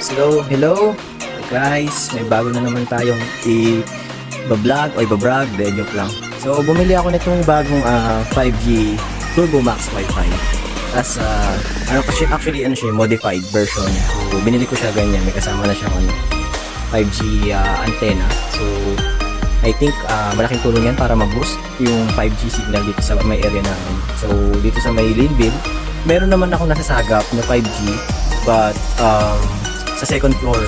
Hello guys, may bago na naman tayong i-vlog o i-vlog, joke lang. So bumili ako nitong bagong 5G Turbo Max Wi-Fi. As actually ano siya, modified version. So binili ko siya ganyan, may kasama na siyang 5G antenna. So I think malaking tulong yan para mag-boost yung 5G signal dito sa may area namin. So dito sa may Linville, meron naman ako nasasagap na 5G, but sa second floor.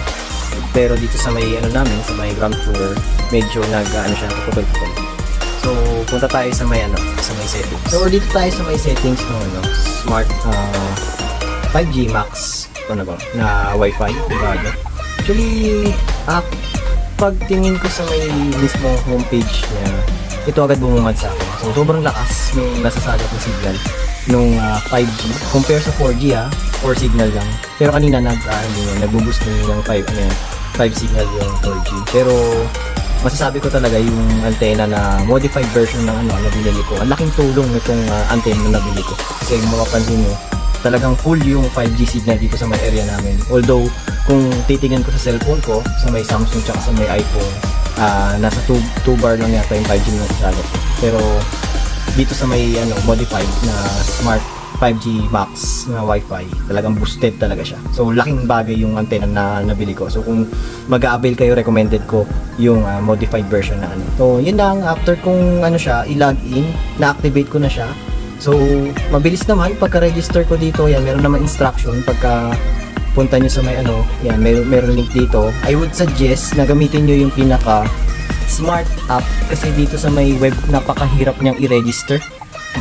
Pero dito sa may namin, sa may ground floor, medyo siya, putol-putol. So punta tayo sa may sa may settings. So dito tayo sa may settings ng smart 5G Max na Wi-Fi, bago. Actually, pagtingin ko sa may mismo homepage niya, ito agad bumungad sa akin. So sobrang lakas nung nasasagap na signal nung 5G compare sa 4G 4 signal lang. Pero kanina nag-boost ng 5 signal yung 4G. Pero masasabi ko talaga yung antenna na modified version ng na binili ko. Ang laking tulong nitong antenna na nabili ko. Kasi mapapansin nyo, talagang full yung 5G signal dito sa may area namin. Although kung titingnan ko sa cellphone ko, sa may Samsung tsaka sa may iPhone, nasa 2 bar lang yata yung 5G na nasasagap. Pero dito sa may modified na smart 5G Max na Wi-Fi, talagang boosted talaga siya. So laking bagay yung antenna na nabili ko. So kung mag-a-avail kayo, recommended ko yung modified version na So yun lang, after kung siya i-log in, na-activate ko na siya. So mabilis naman pagka-register ko dito. Yan, meron naman instruction pagka punta nyo sa may yan, meron link dito. I would suggest na gamitin nyo yung pinaka smart app, kasi dito sa may web napakahirap niyang i-register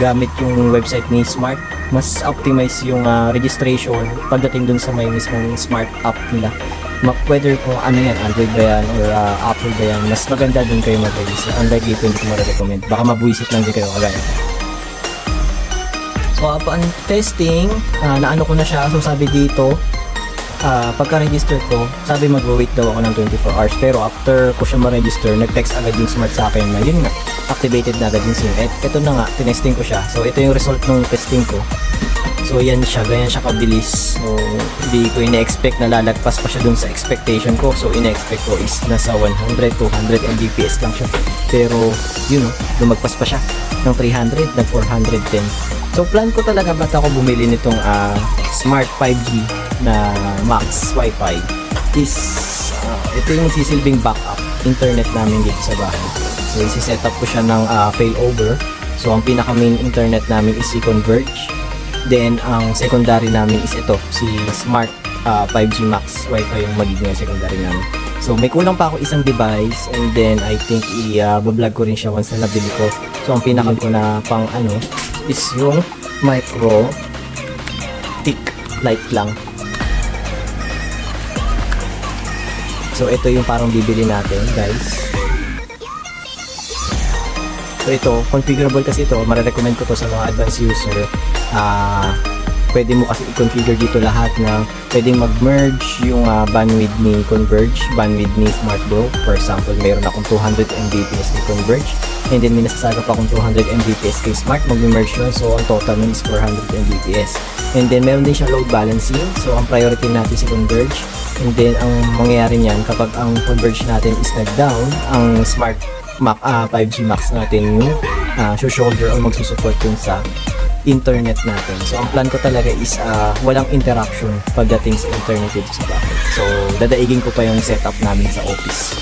gamit yung website ni Smart. Mas optimize yung registration pagdating dun sa may mismong smart app nila. Whether kung yan, Android ba yan or Apple ba yan, mas maganda dun kayo mag-register. Unlike dito, hindi ko ma-recommend. Baka mabuisit lang din kayo kagaya. So upon testing, naano ko na siya. So sabi dito, pagka-register ko, sabi mag-wait daw ako ng 24 hours. Pero after ko siya ma-register, nag-text agad yung Smart sa akin na yun nga, activated na agad yung SIM. Ito na nga, tinesting ko siya. So ito yung result ng testing ko. So yan siya, ganyan siya kabilis. So hindi ko ina-expect na lalagpas pa siya dun sa expectation ko. So ina-expect ko is nasa 100, 200 Mbps lang siya. Pero yun lumagpas pa siya ng 300, ng 410. So plan ko talaga ba't ako bumili nitong Smart 5G na Max Wi-Fi is ito yung sisilbing backup internet namin dito sa bahay. So isi-set up ko siya ng failover. So ang pinaka main internet namin is si Converge. Then ang secondary namin is ito, si Smart 5G Max Wi-Fi yung magiging secondary namin. So may kulang pa ako isang device, and then I think i-vlog ko rin siya once na nabili ko. So ang pinaka ko na pang is yung micro thick light lang. So ito yung parang bibili natin, guys. So ito, configurable kasi ito, marirecommend ko to sa mga advanced user. Pwede mo kasi i-configure dito lahat na pwedeng mag-merge yung bandwidth ni Converge, bandwidth ni Smart Bro. For example, mayroon akong 200 Mbps ni Converge, and then may nasasagap akong 200 Mbps kay Smart, mag-merge yun. So ang total nun is 400 Mbps. And then meron din siya load balancing. So ang priority natin si Converge. And then ang mangyayari niyan kapag ang Converge natin is nag-down, ang Smart 5G Max natin yung shoulder o magsusupport dun sa internet natin. So ang plan ko talaga is walang interaction pagdating sa internet dito sa bahay. So dadaigin ko pa yung setup namin sa office.